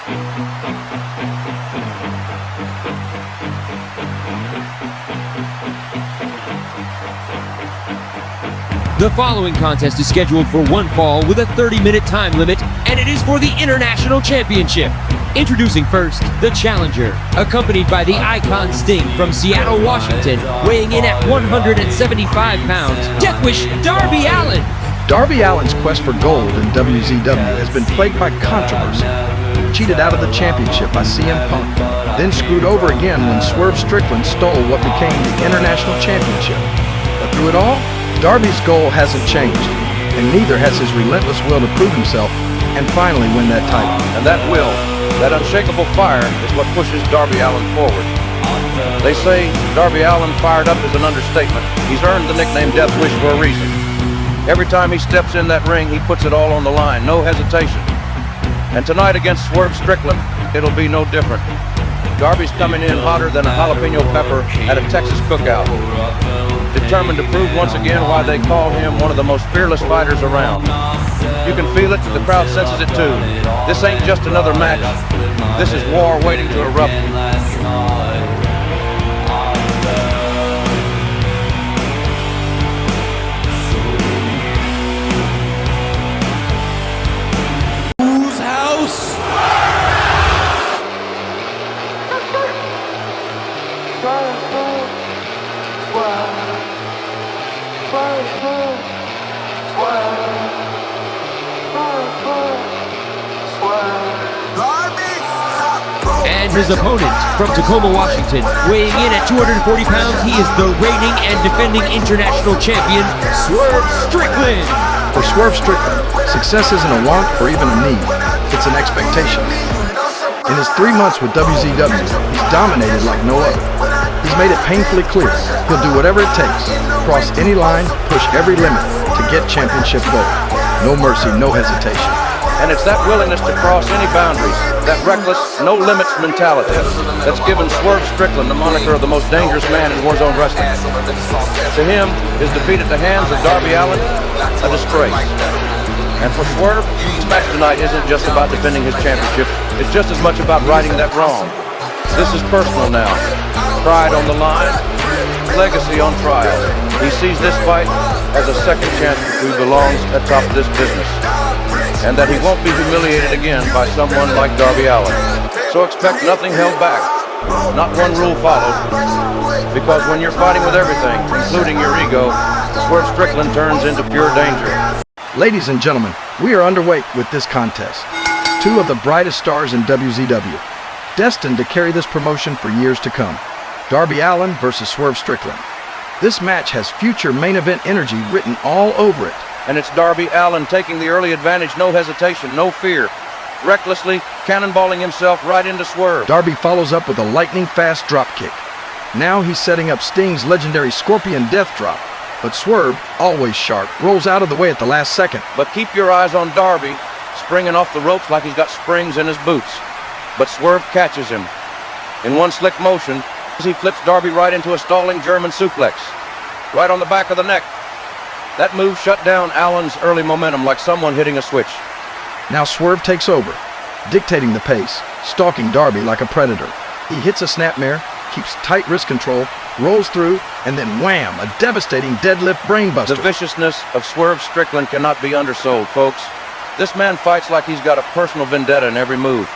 The following contest is scheduled for one fall with a 30-minute time limit, and it is for the International Championship. Introducing first, the challenger, accompanied by the Icon Sting from Seattle, Washington, weighing in at 175 pounds, Deathwish Darby Allin. Darby Allin's quest for gold in WZW has been plagued by controversy. Cheated out of the championship by CM Punk, then screwed over again when Swerve Strickland stole what became the International Championship. But through it all, Darby's goal hasn't changed, and neither has his relentless will to prove himself and finally win that title. And that will, that unshakable fire, is what pushes Darby Allin forward. They say Darby Allin fired up is an understatement. He's earned the nickname Deathwish for a reason. Every time he steps in that ring, he puts it all on the line, no hesitation. And tonight against Swerve Strickland, it'll be no different. Darby's coming in hotter than a jalapeno pepper at a Texas cookout, determined to prove once again why they call him one of the most fearless fighters around. You can feel it, the crowd senses it too. This ain't just another match. This is war waiting to erupt. Whose house? And his opponent, from Tacoma, Washington, weighing in at 240 pounds, he is the reigning and defending international champion, Swerve Strickland. For Swerve Strickland, success isn't a want or even a need, it's an expectation. In his 3 months with WZW, he's dominated like no other. He's made it painfully clear he'll do whatever it takes, cross any line, push every limit to get championship gold. No mercy, no hesitation. And it's that willingness to cross any boundaries, that reckless, no-limits mentality, that's given Swerve Strickland the moniker of the most dangerous man in Warzone Wrestling. To him, his defeat at the hands of Darby Allin, a disgrace. And for Swerve, this match tonight isn't just about defending his championship, it's just as much about righting that wrong. This is personal now. Pride on the line, legacy on trial. He sees this fight as a second chance to prove he belongs atop this business, and that he won't be humiliated again by someone like Darby Allin. So expect nothing held back, not one rule followed, because when you're fighting with everything, including your ego, Swerve Strickland turns into pure danger. Ladies and gentlemen, we are underway with this contest. Two of the brightest stars in WZW, destined to carry this promotion for years to come. Darby Allin versus Swerve Strickland. This match has future main event energy written all over it. And it's Darby Allin taking the early advantage, no hesitation, no fear, recklessly cannonballing himself right into Swerve. Darby follows up with a lightning-fast dropkick. Now he's setting up Sting's legendary Scorpion Death Drop, but Swerve, always sharp, rolls out of the way at the last second. But keep your eyes on Darby, springing off the ropes like he's got springs in his boots. But Swerve catches him. In one slick motion, he flips Darby right into a stalling German suplex, right on the back of the neck. That move shut down Allin's early momentum like someone hitting a switch. Now Swerve takes over, dictating the pace, stalking Darby like a predator. He hits a snapmare, keeps tight wrist control, rolls through, and then wham, a devastating deadlift brainbuster. The viciousness of Swerve Strickland cannot be undersold, folks. This man fights like he's got a personal vendetta in every move.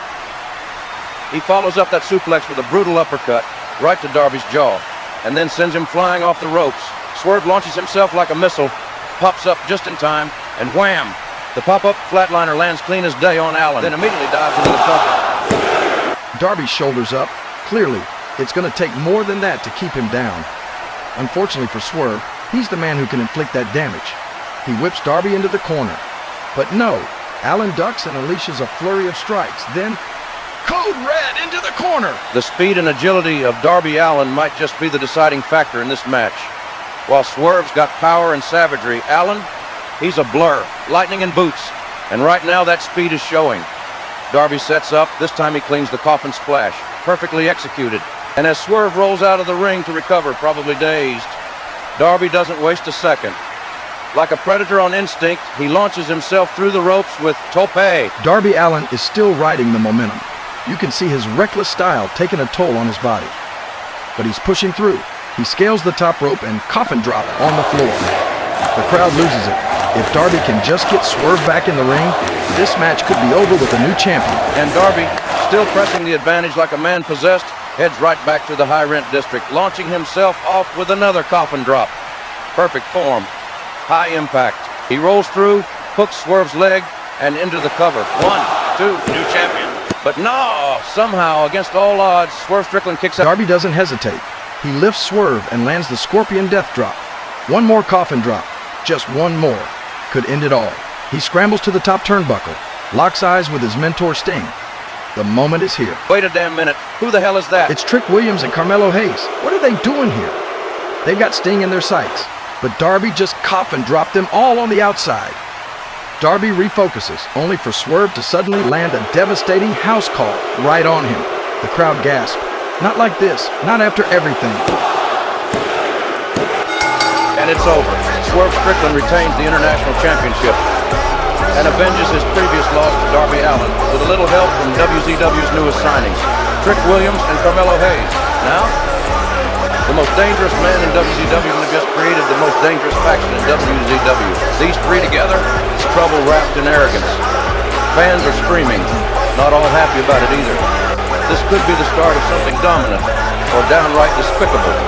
He follows up that suplex with a brutal uppercut right to Darby's jaw, and then sends him flying off the ropes. Swerve launches himself like a missile, pops up just in time, and wham! The pop-up flatliner lands clean as day on Allin, then immediately dives into the front. Darby's shoulders up. Clearly, it's going to take more than that to keep him down. Unfortunately for Swerve, he's the man who can inflict that damage. He whips Darby into the corner. But no, Allin ducks and unleashes a flurry of strikes. Then, Code Red into the corner! The speed and agility of Darby Allin might just be the deciding factor in this match. While Swerve's got power and savagery, Allin, he's a blur, lightning in boots. And right now that speed is showing. Darby sets up, this time he cleans the coffin splash, perfectly executed. And as Swerve rolls out of the ring to recover, probably dazed, Darby doesn't waste a second. Like a predator on instinct, he launches himself through the ropes with tope. Darby Allin is still riding the momentum. You can see his reckless style taking a toll on his body. But he's pushing through. He scales the top rope and coffin drop on the floor. The crowd loses it. If Darby can just get Swerve back in the ring, this match could be over with a new champion. And Darby, still pressing the advantage like a man possessed, heads right back to the high rent district, launching himself off with another coffin drop. Perfect form, high impact. He rolls through, hooks Swerve's leg, and into the cover. 1, 2, new champion. But no, somehow, against all odds, Swerve Strickland kicks out. Darby doesn't hesitate. He lifts Swerve and lands the Scorpion Death Drop. One more coffin drop, just one more, could end it all. He scrambles to the top turnbuckle, locks eyes with his mentor Sting. The moment is here. Wait a damn minute. Who the hell is that? It's Trick Williams and Carmelo Hayes. What are they doing here? They've got Sting in their sights, but Darby just coffin dropped them all on the outside. Darby refocuses, only for Swerve to suddenly land a devastating house call right on him. The crowd gasps. Not like this, not after everything. And it's over. Swerve Strickland retains the International Championship and avenges his previous loss to Darby Allin with a little help from WZW's newest signings, Trick Williams and Carmelo Hayes. Now, the most dangerous man in WZW have just created the most dangerous faction in WZW. These three together, it's trouble wrapped in arrogance. Fans are screaming, not all happy about it either. This could be the start of something dominant or downright despicable.